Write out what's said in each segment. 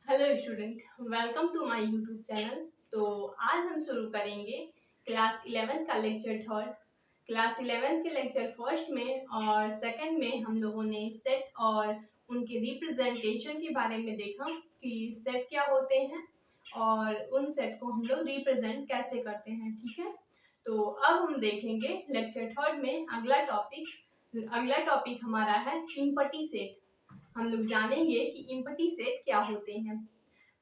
Hello student, welcome to my YouTube channel. तो आज हम शुरू करेंगे क्लास 11 का लेक्चर थर्ड। क्लास 11 के लेक्चर फर्स्ट में और सेकंड में हम लोगों ने सेट और उनके रिप्रेजेंटेशन के बारे में देखा कि सेट क्या होते हैं और उन सेट को हम लोग रिप्रेजेंट कैसे करते हैं। ठीक है, तो अब हम देखेंगे लेक्चर थर्ड में अगला टॉपिक हमारा है इम्पटी सेट। हम लोग जानेंगे कि इम्पटी सेट क्या होते हैं।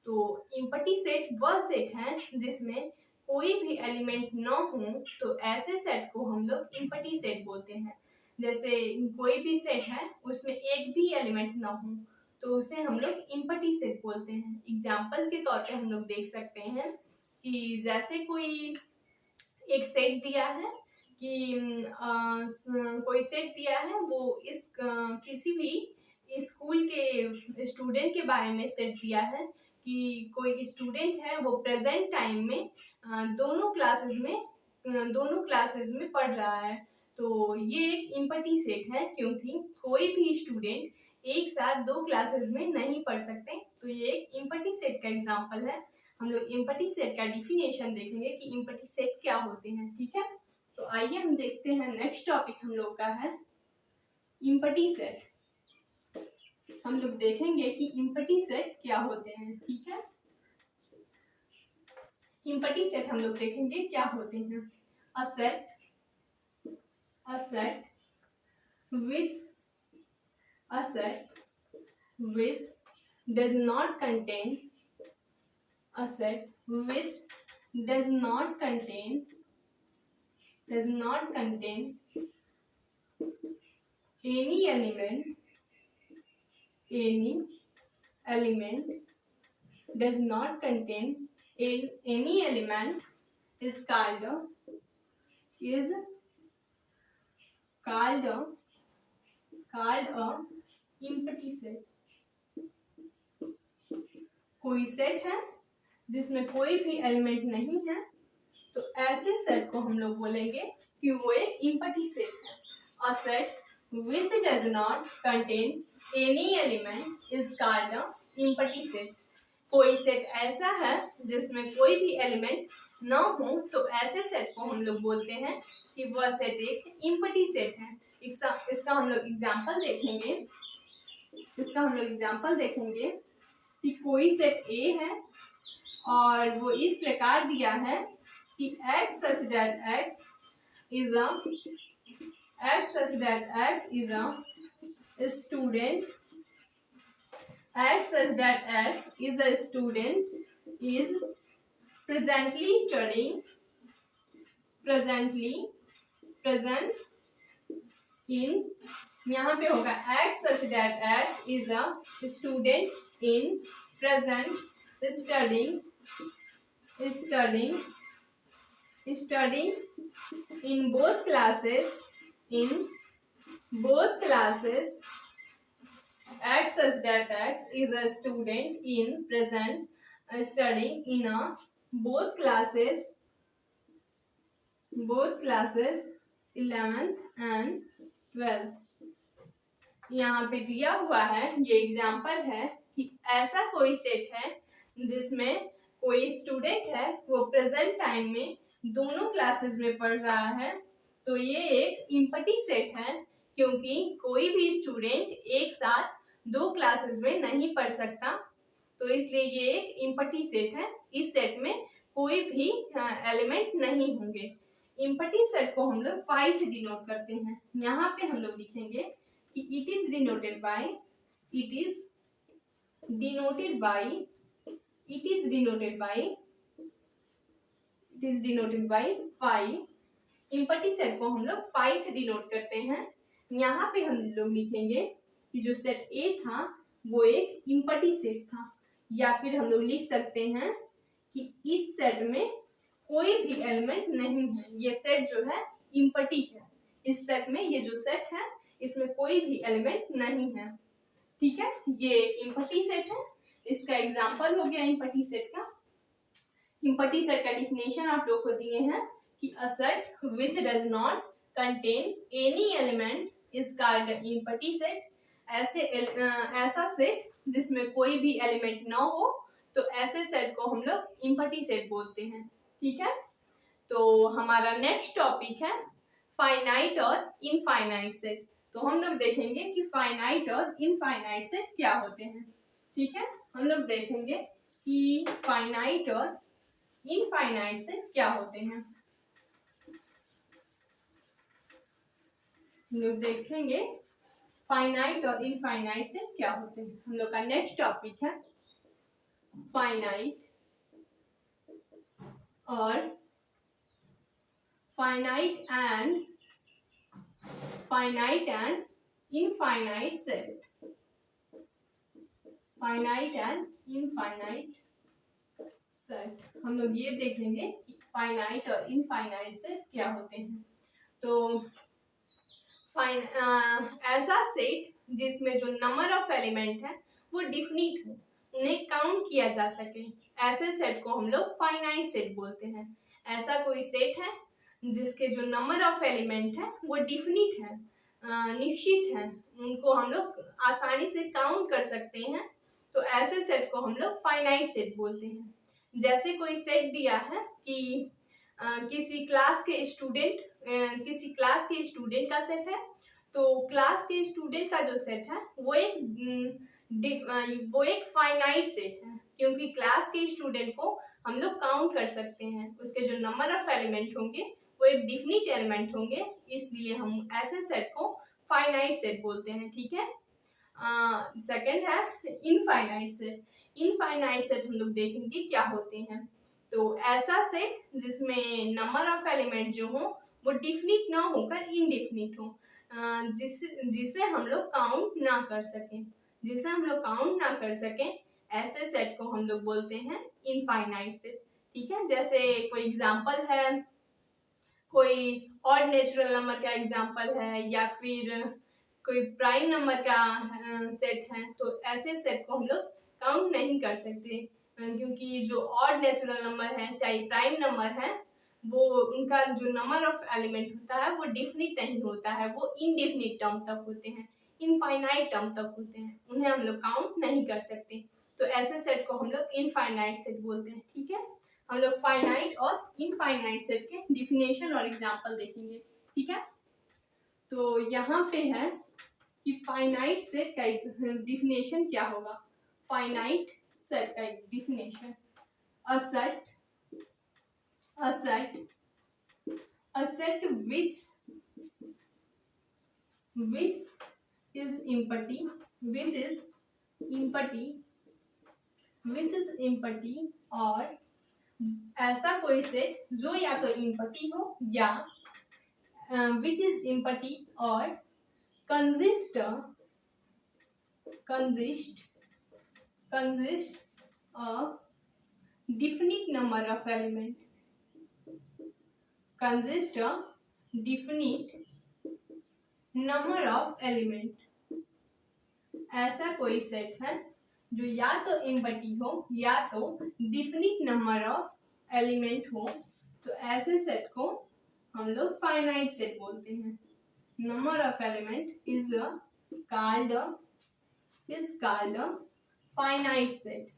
तो इम्पटी सेट वह सेट है जिसमें कोई भी एलिमेंट न हो, तो ऐसे सेट को हम लोग इम्पटी सेट बोलते हैं। जैसे कोई भी सेट है उसमें एक भी एलिमेंट न हो तो उसे हम लोग इम्पटी सेट बोलते हैं। एग्जाम्पल के तौर पे हम लोग देख सकते हैं कि जैसे कोई एक सेट दिया है कि कोई सेट दिया है, वो किसी भी स्कूल के स्टूडेंट के बारे में सेट दिया है कि कोई स्टूडेंट है वो प्रेजेंट टाइम में दोनों क्लासेस में पढ़ रहा है। तो ये एक इम्पटी सेट है क्योंकि कोई भी स्टूडेंट एक साथ दो क्लासेस में नहीं पढ़ सकते। तो ये एक इम्पटी सेट का एग्जांपल है। हम लोग इम्पटी सेट का डिफिनेशन देखेंगे कि इम्पटी सेट क्या होते हैं। ठीक है, तो आइए हम देखते हैं। नेक्स्ट टॉपिक हम लोग का है इम्पटी सेट। हम लोग देखेंगे कि इम्पटी सेट क्या होते हैं। ठीक है, इम्पटी सेट हम लोग देखेंगे क्या होते हैं। A set which a set which does not contain a set which does not contain any element does not contain any element is called a empty set। कोई सेट है जिसमें कोई भी एलिमेंट नहीं है, तो ऐसे सेट को हम लोग बोलेंगे कि वो एक इम्पटी सेट है। A set which does not contain any element is called a empty set। कोई सेट ऐसा है जिसमें कोई भी एलिमेंट न हो, तो ऐसे सेट को हम लोग बोलते हैं कि वह सेट एक इम्पटी सेट है। इसका हम लोग एग्जांपल देखेंगे कि कोई सेट ए है और वो इस प्रकार दिया है कि x such that x is a student is presently present in, यहाँ पे होगा x such that x is a student in present studying in both classes x such that x is a student in present studying in a both classes 11th and 12th। यहाँ पे दिया हुआ है, ये example है कि ऐसा कोई सेट है जिसमें कोई स्टूडेंट है वो प्रेजेंट टाइम में दोनों क्लासेस में पढ़ रहा है। तो ये एक इम्पटी सेट है क्योंकि कोई भी स्टूडेंट एक साथ दो क्लासेस में नहीं पढ़ सकता, तो इसलिए ये एक इम्पटी सेट है। इस सेट में कोई भी एलिमेंट नहीं होंगे। इम्पटी सेट को हम लोग फाई से डिनोट करते हैं। यहाँ पे हम लोग लिखेंगे कि it is denoted by phi। Empty set को हम लोग फाई से डिनोट करते हैं। यहाँ पे हम लोग लिखेंगे कि जो सेट ए था वो एक इम्पटी सेट था, या फिर हम लोग लिख सकते हैं कि इस सेट में कोई भी एलिमेंट नहीं है। ये सेट जो है इम्पटी है। इस सेट में ये जो सेट है इसमें कोई भी एलिमेंट नहीं है। ठीक है, ये इम्पटी सेट है। इसका एग्जांपल हो गया इम्पटी सेट का। इम्पटी सेट का डिफिनेशन आप लोग को दिए हैं कि a set which does not contain any element is called an empty set। ऐसा सेट जिसमें कोई भी एलिमेंट ना हो, तो ऐसे सेट को हम लोग इम्पटी सेट बोलते हैं। ठीक है, तो हमारा नेक्स्ट टॉपिक है फाइनाइट और इनफाइनाइट सेट। तो हम लोग देखेंगे कि फाइनाइट और इनफाइनाइट सेट क्या होते हैं। ठीक है, हम लोग देखेंगे कि फाइनाइट और इनफाइनाइट सेट क्या होते हैं। हम लोग देखेंगे फाइनाइट और इनफाइनाइट सेट क्या होते हैं। हम लोग का नेक्स्ट टॉपिक है फाइनाइट और finite and infinite set. Finite and infinite set हम लोग ये देखेंगे कि फाइनाइट और इनफाइनाइट सेट क्या होते हैं। तो ऐसा सेट जिसमें जो नंबर ऑफ एलिमेंट है वो डिफिनिट हो, उन्हें काउंट किया जा सके, ऐसे सेट को हम लोग फाइनाइट सेट बोलते हैं। ऐसा कोई सेट है जिसके जो नंबर ऑफ एलिमेंट है वो डिफिनिट है, निश्चित है, उनको हम लोग आसानी से काउंट कर सकते हैं, तो ऐसे सेट को हम लोग फाइनाइट सेट बोलते हैं। जैसे कोई सेट दिया है कि किसी क्लास के स्टूडेंट का सेट है, तो क्लास के स्टूडेंट का जो सेट है वो एक फाइनाइट सेट है, क्योंकि क्लास के स्टूडेंट को हम लोग काउंट कर सकते हैं, उसके जो नंबर ऑफ एलिमेंट होंगे वो एक डिफिनिट एलिमेंट होंगे, इसलिए हम ऐसे सेट को फाइनाइट सेट बोलते हैं। ठीक है, सेकंड है इनफाइनाइट सेट। इनफाइनाइट सेट हम लोग देखेंगे क्या होते हैं। तो ऐसा सेट जिसमें नंबर ऑफ एलिमेंट जो हो वो डिफिनिट ना होकर इनडेफिनिट हो, जिसे हम लोग काउंट ना कर सकें, ऐसे सेट को हम लोग बोलते हैं इनफाइनाइट सेट। ठीक है, जैसे कोई एग्जांपल है, कोई ऑड नेचुरल नंबर का एग्जांपल है, या फिर कोई प्राइम नंबर का सेट है, तो ऐसे सेट को हम लोग काउंट नहीं कर सकते, क्योंकि जो ऑड नेचुरल नंबर है चाहे प्राइम नंबर है, वो उनका जो नंबर ऑफ एलिमेंट होता है वो डिफिनिट नहीं होता है, वो इनडेफिनिट टर्म तक होते हैं, इनफाइनाइट टर्म तक होते हैं, उन्हें हम लोग काउंट नहीं कर सकते, तो ऐसे सेट को हम लोग इनफाइनाइट सेट बोलते हैं। ठीक है, हम लोग फाइनाइट और इनफाइनाइट सेट के डिफिनेशन और एग्जांपल देखेंगे। ठीक है, तो यहाँ पे है कि फाइनाइट सेट का डिफिनेशन क्या होगा। फाइनाइट सेट का definition, a set which is empty और ऐसा कोई सेट जो या तो empty हो या which is empty और consist a definite number of element, consist a definite number of element। ऐसा कोई सेट है जो या तो एम्प्टी हो या तो डिफिनिट नंबर ऑफ एलिमेंट हो, तो ऐसे सेट को हम लोग फाइनाइट सेट बोलते हैं। Number of element is called finite set.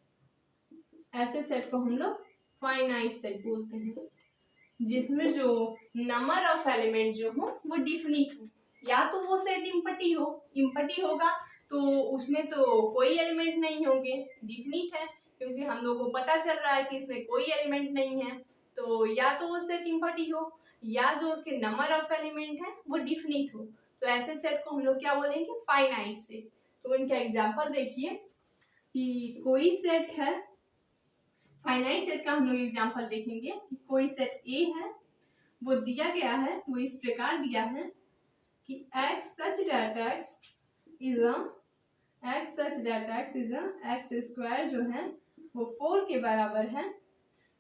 ऐसे सेट को हम लोग फाइनाइट सेट बोलते हैं, जिसमें जो नंबर ऑफ एलिमेंट जो हो वो डिफिनिट हो, या तो वो सेट इम्पटी होगा तो उसमें तो कोई एलिमेंट नहीं होंगे, डिफिनिट है क्योंकि हम लोगों को पता चल रहा है कि इसमें कोई एलिमेंट नहीं है, तो या तो वो सेट इम्पटी हो या जो उसके नंबर ऑफ एलिमेंट है वो डिफिनिट हो, तो ऐसे सेट को हम लोग क्या बोलेंगे, फाइनाइट सेट। तो इनका एग्जांपल देखिए कि कोई सेट है, फाइनाइट सेट का हम लोग एग्जांपल देखेंगे कि कोई सेट ए है, वो दिया गया है, वो इस प्रकार दिया है कि x such that x is a x square जो है वो 4 के बराबर है।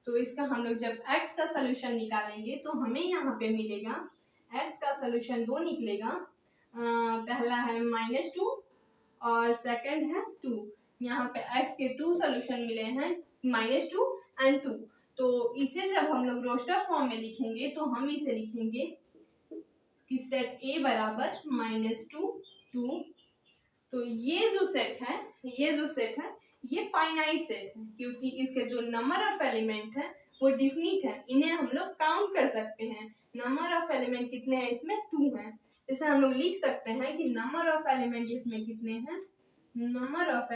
तो इसका हम लोग जब x का सलूशन निकालेंगे तो हमें यहाँ पे मिलेगा x का सलूशन 2 निकलेगा, पहला है -2 और सेकंड है 2। यहाँ पे x के 2 सलूशन मिले हैं, -2 एंड 2। तो इसे जब हम लोग रोस्टर फॉर्म में लिखेंगे तो हम इसे लिखेंगे कि सेट A बराबर -2 2, तो ये जो सेट है ये फाइनाइट सेट है, क्योंकि इसके जो नंबर ऑफ एलिमेंट है वो डिफिनिट है, इन्हें हम लोग काउंट कर सकते हैं। नंबर ऑफ एलिमेंट कितने हैं इसमें? 2 हैं। इसे हम लोग लिख सकते हैं कि नंबर ऑफ एलिमेंट इसमें कितने हैं? नंबर ऑफ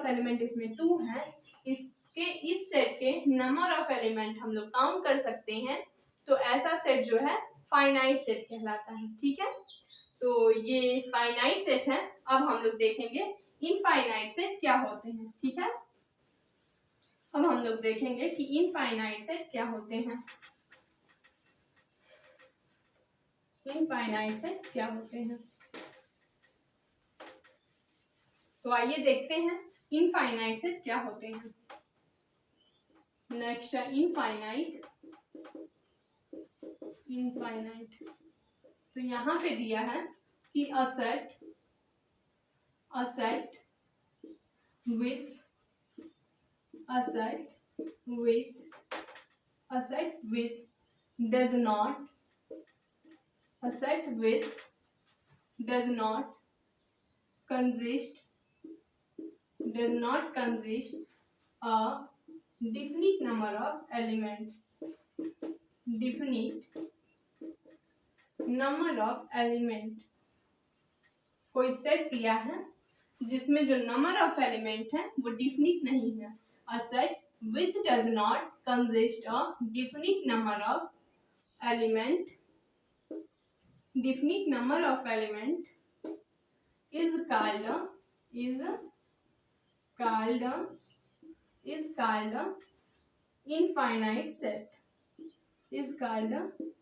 एलिमेंट इसमें 2 है। इसके इस सेट के नंबर ऑफ एलिमेंट हम लोग काउंट कर सकते हैं, तो ऐसा सेट जो है फाइनाइट सेट कहलाता है। ठीक है, तो ये फाइनाइट सेट है। अब हम लोग देखेंगे इनफाइनाइट सेट क्या होते हैं। ठीक है, अब हम लोग देखेंगे कि इनफाइनाइट सेट क्या होते हैं। इनफाइनाइट सेट क्या होते हैं, तो आइए देखते हैं इनफाइनाइट सेट क्या होते हैं। नेक्स्ट है इनफाइनाइट। तो यहां पे दिया है कि a set which does not consist a definite number of element कोई सेट दिया है जिसमें जो नंबर ऑफ एलिमेंट है वो डिफिनिट नहीं है। A set which does not consist a definite number of element is called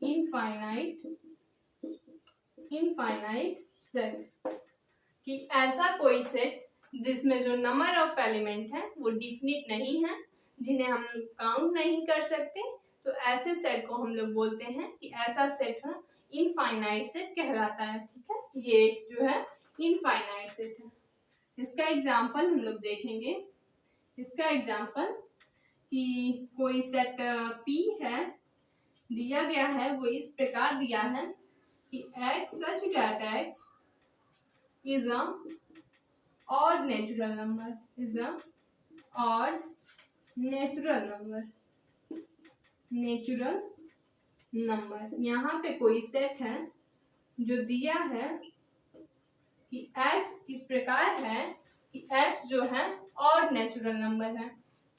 infinite set कि ऐसा कोई सेट जिसमें जो नंबर ऑफ एलिमेंट है वो डिफिनिट नहीं है, जिन्हें हम काउंट नहीं कर सकते, तो ऐसे सेट को हम लोग बोलते हैं कि ऐसा सेट है इनफाइनाइट सेट कहलाता है। ठीक है, ये जो है इनफाइनाइट सेट है। इसका एग्जांपल हम लोग देखेंगे। इसका एग्जांपल कि कोई सेट P है, दिया गया है, वो इस प्रकार दिया है कि x such that x is a odd natural number यहाँ पे कोई सेट है जो दिया है कि x इस प्रकार है कि x जो है ऑड नेचुरल नंबर है।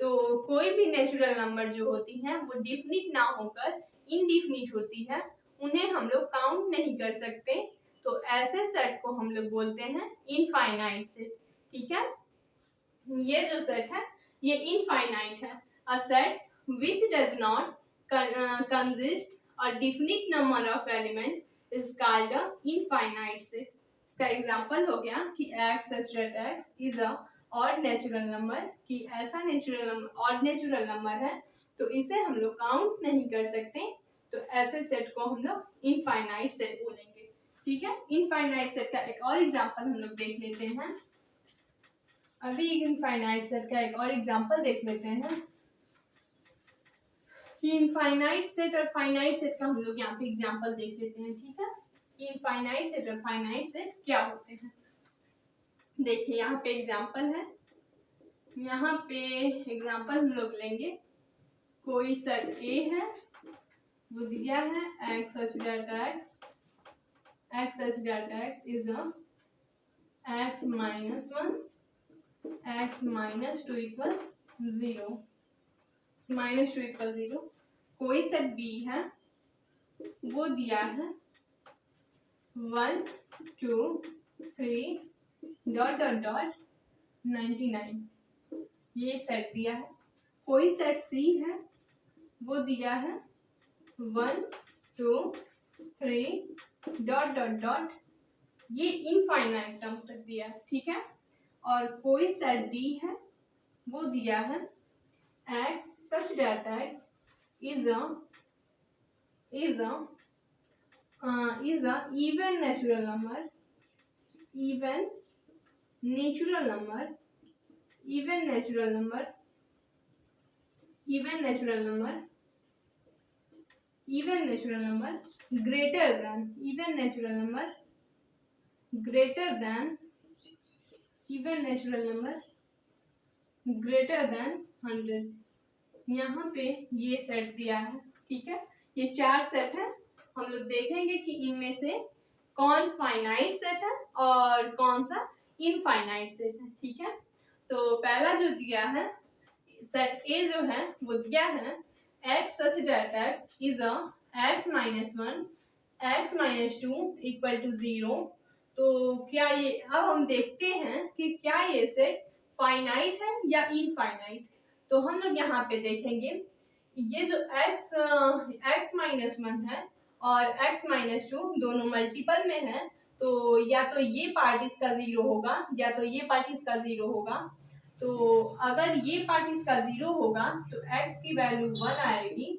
तो कोई भी नेचुरल नंबर जो होती है वो डिफिनिट ना होकर इनडिफिनिट होती है, उन्हें हम लोग काउंट नहीं कर सकते, तो ऐसे सेट को हम लोग बोलते हैं इनफाइनाइट सेट। ठीक है, ये जो सेट है ये इनफाइनाइट है। A set which does not consist a definite number of element is called a infinite set। इसका एग्जांपल हो गया कि x such that x is a odd natural number, कि ऐसा ऑड नेचुरल नंबर है, तो इसे हम लोग काउंट नहीं कर सकते, तो ऐसे सेट को हम लोग इनफाइनाइट सेट बोलेंगे। ठीक है, इनफाइनाइट सेट का एक और एग्जांपल हम लोग देख लेते हैं। अभी इनफाइनाइट सेट का एक और एग्जांपल देख लेते हैं कि इनफाइनाइट सेट और फाइनाइट सेट का हम लोग यहाँ पे एग्जांपल देख लेते हैं। ठीक है, कि इनफाइनाइट सेट और फाइनाइट सेट क्या होते हैं। देखिए यहाँ पे एग्जांपल है, यहाँ पे एग्जांपल हम लोग लेंगे। कोई सेट A है, वो दिया है x such that x is a x minus 1 x minus 2 equal 0 minus 2 equal 0। कोई सेट B है, वो दिया है 1 2 3 डॉट डॉट डॉट 99, ये सेट दिया है। कोई सेट C है, वो दिया है 1 2 3 डॉट डॉट डॉट, ये इनफाइनाइट टर्म तक दिया है। ठीक है, और कोई सेट D है, वो दिया है x such that x is a even natural number greater greater than even natural number greater than 100। यहाँ पे ये सेट दिया है, ठीक है। ये 4 सेट है। हम लोग देखेंगे कि इनमें से कौन फाइनाइट सेट है और कौन सा इनफाइनाइट सेट है, ठीक है। तो पहला जो दिया है सेट ए जो है वो दिया है x such that x is a x minus 1 x minus 2 equal to 0। तो क्या ये, अब हम देखते हैं कि क्या ये सेट फाइनाइट है या इनफाइनाइट। तो हम लोग यहाँ पे देखेंगे ये जो x माइनस 1 है और x माइनस 2 दोनों मल्टीपल में है, तो या तो ये पार्ट इसका 0 होगा या तो ये पार्ट इसका 0 होगा। तो अगर ये पार्ट इसका 0 होगा तो x की वैल्यू 1 आएगी,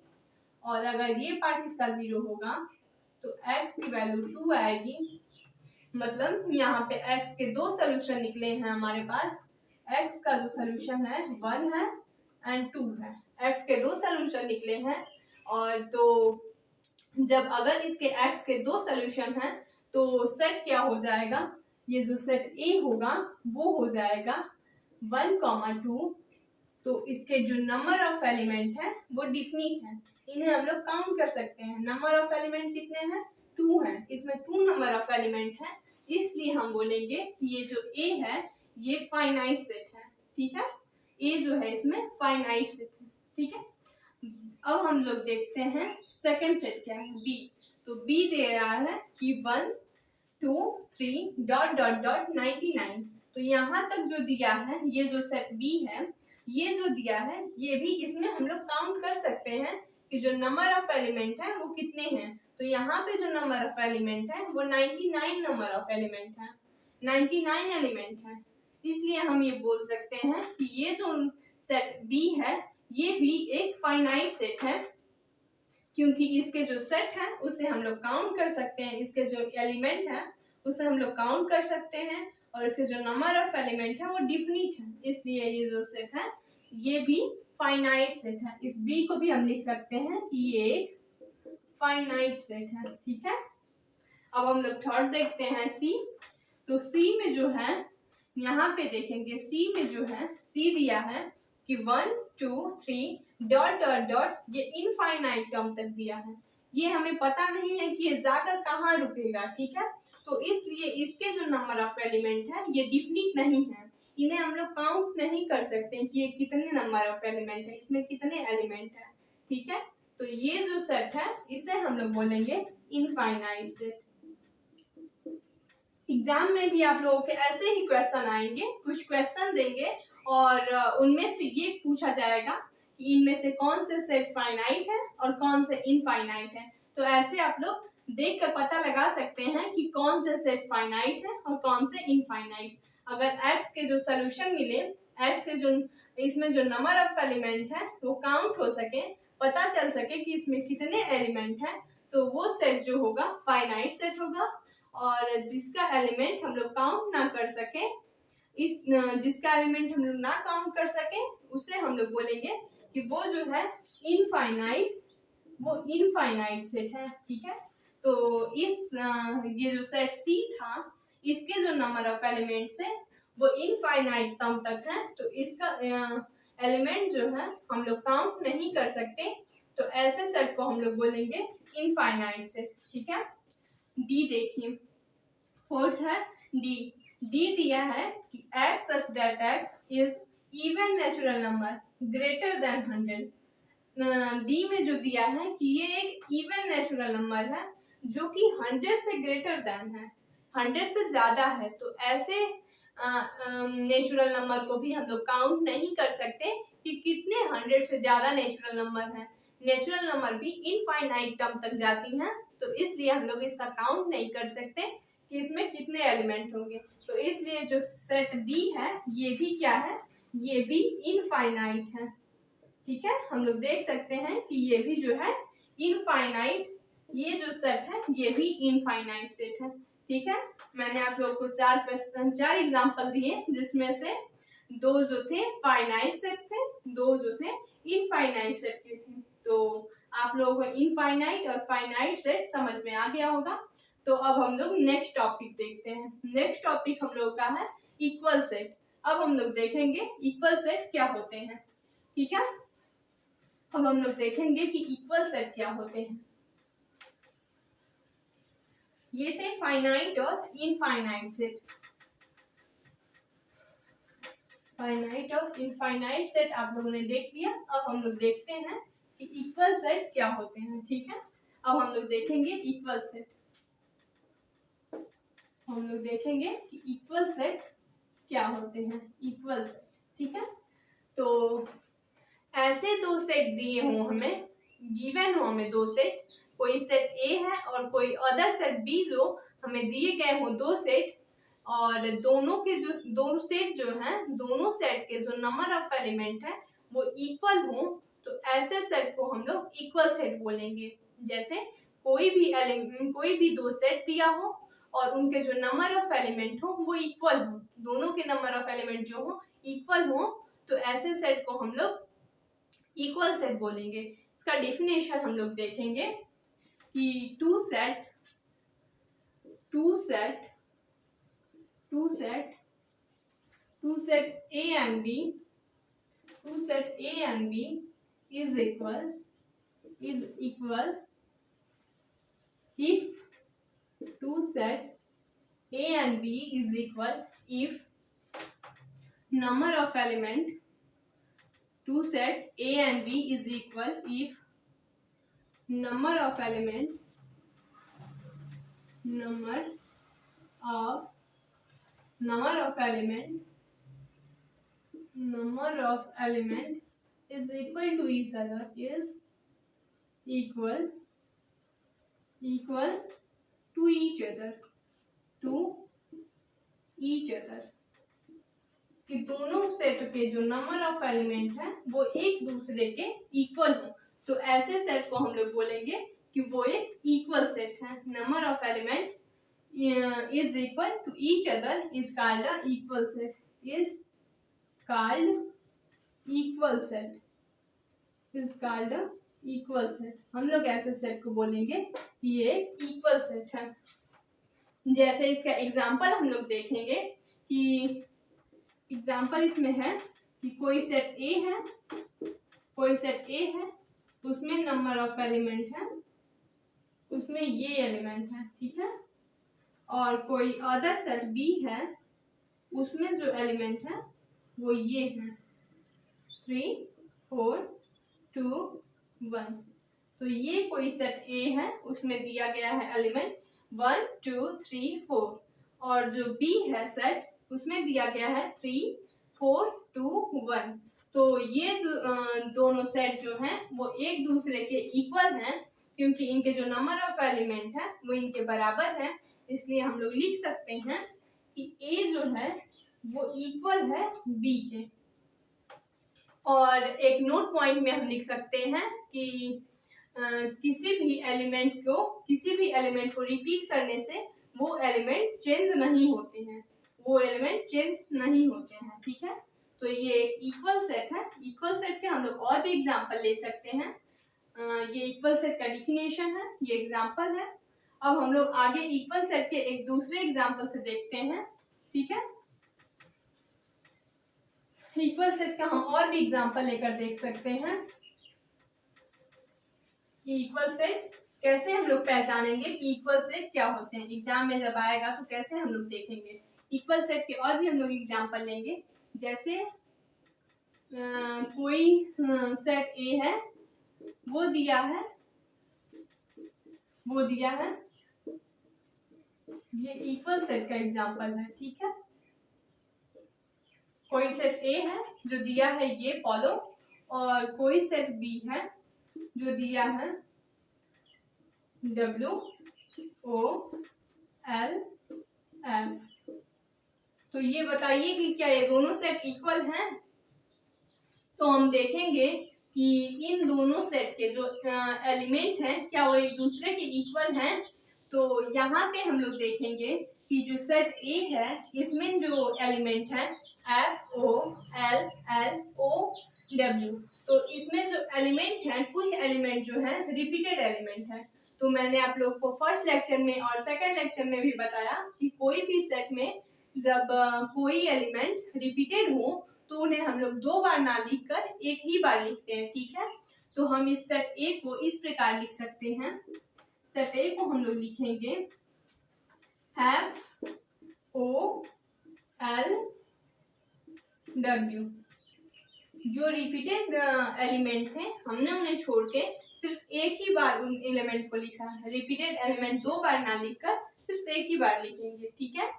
और अगर ये पार्ट इसका 0 होगा तो x की वैल्यू 2 आएगी। मतलब यहाँ पे x के 2 सोल्यूशन निकले हैं हमारे पास। x का जो सोल्यूशन है 1 है एंड 2 है। x के 2 सोल्यूशन निकले हैं, और तो जब अगर इसके x के 2 सोल्यूशन हैं तो सेट क्या हो जाएगा, ये जो सेट A होगा वो हो जाएगा 1,2। तो इसके जो नंबर ऑफ एलिमेंट है वो डिफिनिट है, इन्हें हम लोग काउंट कर सकते हैं। नंबर ऑफ एलिमेंट कितने हैं, 2 हैं। इसमें 2 नंबर ऑफ एलिमेंट है, इसलिए हम बोलेंगे कि ये जो A है ये फाइनाइट सेट है, ठीक है। A जो है इसमें फाइनाइट सेट है, ठीक है। अब हम लोग देखते हैं सेकंड सेट क्या है, B। तो B दे रहा है कि 1 2 3 डॉट डॉट डॉट 99। तो यहाँ तक जो दिया है ये जो सेट B है, ये जो दिया है ये भी इसमें हम लोग काउंट कर सकते हैं कि जो नंबर ऑफ एलिमेंट है वो कितने हैं। तो यहाँ पे जो नंबर ऑफ एलिमेंट है वो 99 नंबर ऑफ एलिमेंट है, 99 एलिमेंट है। इसलिए हम ये बोल सकते हैं कि ये जो सेट B है ये भी एक फाइनाइट सेट है, क्योंकि इसके जो सेट है उसे हम लोग काउंट कर सकते हैं, इसके जो एलिमेंट है उसे हम लोग काउंट कर सकते हैं, और इसके जो नंबर ऑफ एलिमेंट है वो डिफिनिट है। इसलिए ये जो सेट है ये भी फाइनाइट सेट है। इस बी को भी हम लिख सकते हैं कि ये एक फाइनाइट सेट है, ठीक है। अब हम लोग थर्ड देखते हैं सी। तो सी में जो है यहाँ पे देखेंगे, सी में जो है सी दिया है कि 1 2 3 डॉट डॉट डॉट, ये इनफाइनाइट टर्म तक दिया है। ये हमें पता नहीं है कि ये जाकर कहाँ रुकेगा, ठीक है। तो इसलिए इसके जो नंबर ऑफ एलिमेंट है ये डिफिनिट नहीं है, इन्हें हम लोग काउंट नहीं कर सकते कि ये कितने नंबर ऑफ एलिमेंट है, इसमें कितने एलिमेंट है, ठीक है। तो ये जो सेट है इसे हम लोग बोलेंगे इनफाइनाइट सेट। एग्जाम में भी आप लोगों के ऐसे ही क्वेश्चन आएंगे, कुछ क्वेश्चन देंगे और उनमें से ये पूछा जाएगा कि इनमें से कौन से सेट फाइनाइट है और कौन से इनफाइनाइट है। तो ऐसे आप लोग देख कर पता लगा सकते हैं कि कौन से सेट फाइनाइट है और कौन से इनफाइनाइट। अगर x के जो सोल्यूशन मिले, x के जो इसमें जो नंबर ऑफ एलिमेंट है वो काउंट हो सके, पता चल सके कि इसमें कितने एलिमेंट है, तो वो सेट जो होगा फाइनाइट सेट होगा। और जिसका एलिमेंट हम लोग काउंट ना कर सके, जिसका एलिमेंट हम लोग ना काउंट कर सके उसे हम लोग बोलेंगे कि वो जो है इनफाइनाइट, वो इनफाइनाइट सेट है, ठीक है। तो इस ये जो सेट सी था इसके जो नंबर ऑफ एलिमेंट्स है वो इनफाइनाइट टर्म तक है, तो इसका एलिमेंट जो है हम लोग काउंट नहीं कर सकते, तो ऐसे सेट को हम लोग बोलेंगे इनफाइनाइट सेट, ठीक है। डी देखिए, फोर्थ है डी। डी दिया है कि x such that x is even natural number greater than 100। D में जो दिया है कि ये एक इवन नेचुरल नंबर है जो कि 100 से ग्रेटर देन है, 100 से ज्यादा है। तो ऐसे नेचुरल नंबर को भी हम लोग काउंट नहीं कर सकते कि कितने 100 से ज्यादा नेचुरल नंबर हैं। नेचुरल नंबर भी इनफाइनाइट टर्म तक जाती हैं, तो इसलिए हम लोग इसका काउंट नहीं कर सकते कि इसमें कितने एलिमेंट होंगे। तो इसलिए जो सेट डी है ये भी क्या है, ये भी इनफाइनाइट है, ठीक है। हम लोग देख सकते हैं कि ये भी जो है इनफाइनाइट, ये जो सेट है ये भी इनफाइनाइट सेट है, ठीक है। मैंने आप लोगों को 4 एग्जांपल दिए जिसमें से 2 जो थे फाइनाइट सेट थे, 2 जो थे इनफाइनाइट सेट के थे। तो आप लोगों को इनफाइनाइट और फाइनाइट सेट समझ में आ गया होगा। तो अब हम लोग नेक्स्ट टॉपिक देखते हैं। नेक्स्ट टॉपिक हम लोग का है इक्वल सेट। अब हम लोग देखेंगे इक्वल सेट क्या होते हैं, ठीक है। अब हम लोग देखेंगे कि इक्वल सेट क्या होते हैं। ये थे फाइनाइट और इनफाइनाइट सेट। फाइनाइट और इनफाइनाइट सेट आप लोगों ने देख लिया। अब हम लोग देखते हैं कि इक्वल सेट क्या होते हैं, ठीक है। अब हम लोग देखेंगे इक्वल सेट। हम लोग देखेंगे कि इक्वल सेट क्या होते हैं, इक्वल सेट, ठीक है। तो ऐसे दो सेट दिए हों हमें, गिवन हो हमें दो सेट, कोई सेट ए है और कोई अदर सेट बी, जो हमें दिए गए हो दो सेट, और दोनों के जो दोनों सेट जो हैं, दोनों सेट के जो नंबर ऑफ एलिमेंट है वो इक्वल हो, तो ऐसे सेट को हम लोग इक्वल सेट बोलेंगे। जैसे कोई भी दो सेट दिया हो और उनके जो नंबर ऑफ एलिमेंट हो वो इक्वल हो, दोनों के नंबर ऑफ एलिमेंट जो हो इक्वल हो, तो ऐसे सेट को हम लोग इक्वल सेट बोलेंगे। इसका डेफिनेशन हम लोग देखेंगे कि two set A and B is equal if two set A and B is equal if number of element two set A and B is equal if number of element is equal to each other, is equal to each other, कि दोनों set के जो number of element है वो एक दूसरे के equal हो, तो ऐसे सेट को हम लोग बोलेंगे कि वो एक इक्वल सेट है। Number of element is equal to each other is called a equal set, equal set. हम लोग ऐसे सेट को बोलेंगे कि ये इक्वल सेट है। जैसे इसका एग्जांपल हम लोग देखेंगे कि एग्जांपल इसमें है कि कोई सेट ए है, उसमें नंबर ऑफ एलिमेंट है, उसमें ये एलिमेंट है, ठीक है। और कोई अदर सेट बी है, उसमें जो एलिमेंट है वो ये है 3 4 2 1। तो ये कोई सेट ए है, उसमें दिया गया है एलिमेंट 1 2 3 4, और जो बी है सेट, उसमें दिया गया है 3 4 2 1। तो ये दोनों सेट जो हैं वो एक दूसरे के इक्वल हैं, क्योंकि इनके जो नंबर ऑफ एलिमेंट है वो इनके बराबर है। इसलिए हम लोग लिख सकते हैं कि ए जो है वो इक्वल है बी के। और एक नोट पॉइंट में हम लिख सकते हैं कि किसी भी एलिमेंट को रिपीट करने से वो एलिमेंट चेंज नहीं होते हैं, ठीक है। तो ये एक इक्वल सेट है। इक्वल सेट के हम लोग और भी एग्जांपल ले सकते हैं। ये इक्वल सेट का डिफिनेशन है, ये एग्जांपल है। अब हम लोग आगे इक्वल सेट के एक दूसरे एग्जांपल से देखते हैं, ठीक है। इक्वल सेट का हम और भी एग्जांपल लेकर देख सकते हैं कि इक्वल सेट कैसे हम लोग पहचानेंगे कि इक्वल सेट क्या होते हैं। एग्जाम में जब आएगा तो कैसे हम लोग देखेंगे। इक्वल सेट के और भी हम लोग एग्जांपल लेंगे। जैसे कोई सेट ए है, वो दिया है ये इक्वल सेट का एग्जांपल है, ठीक है। कोई सेट ए है जो दिया है ये फॉलो, और कोई सेट बी है जो दिया है W O L F। तो ये बताइए कि क्या ये दोनों सेट इक्वल हैं। तो हम देखेंगे कि इन दोनों सेट के जो एलिमेंट हैं क्या वो एक दूसरे के इक्वल हैं। तो यहाँ पे हम लोग देखेंगे कि जो सेट ए है इसमें जो एलिमेंट है F O L L O W, तो इसमें जो एलिमेंट है, कुछ एलिमेंट जो है रिपीटेड एलिमेंट है। तो मैंने आप लोग को फर्स्ट लेक्चर में और सेकंड लेक्चर में भी बताया कि कोई भी सेट में जब कोई एलिमेंट रिपीटेड हो तो उन्हें हम लोग 2 बार ना लिखकर एक ही बार लिखते हैं। ठीक है, तो हम इस सेट ए को इस प्रकार लिख सकते हैं। सेट ए को हम लोग लिखेंगे एफ ओ एल डब्ल्यू। जो रिपीटेड एलिमेंट हैं हमने उन्हें छोड़ के सिर्फ एक ही बार उन एलिमेंट को लिखा है। रिपीटेड एलिमेंट 2 बार ना लिखकर सिर्फ एक ही बार लिखेंगे। ठीक है,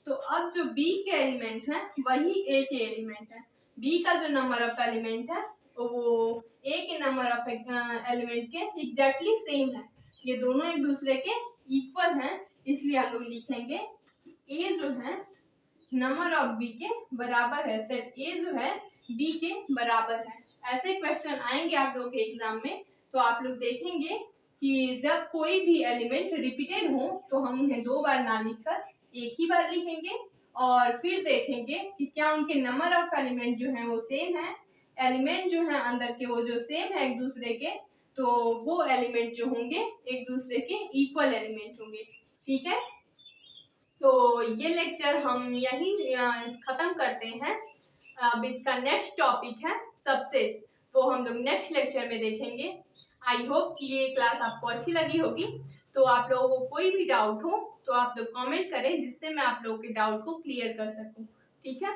तो अब जो बी के एलिमेंट हैं वही ए के एलिमेंट है। बी का जो नंबर ऑफ एलिमेंट है वो ए के नंबर ऑफ एलिमेंट के एग्जैक्टली सेम है। ये दोनों एक दूसरे के इक्वल हैं, इसलिए हम लोग लिखेंगे ए जो है नंबर ऑफ बी के बराबर है। सेट ए जो है बी के बराबर है। ऐसे क्वेश्चन आएंगे आप लोगों के एग्जाम में, तो आप लोग देखेंगे कि जब कोई भी एलिमेंट रिपीटेड हो तो हम उन्हें 2 बार ना लिखकर एक ही बार लिखेंगे और फिर देखेंगे कि क्या उनके नंबर ऑफ एलिमेंट जो है वो सेम है। एलिमेंट जो है अंदर के वो जो सेम है एक दूसरे के, तो वो एलिमेंट जो होंगे एक दूसरे के इक्वल एलिमेंट होंगे। ठीक है, तो ये लेक्चर हम यहीं खत्म करते हैं। अब इसका नेक्स्ट टॉपिक है सबसेट, वो हम लोग नेक्स्ट लेक्चर में देखेंगे। आई होप कि ये क्लास आपको अच्छी लगी होगी। तो आप लोगों को कोई भी डाउट हो तो आप लोग कमेंट करें, जिससे मैं आप लोगों के डाउट को क्लियर कर सकूं। ठीक है।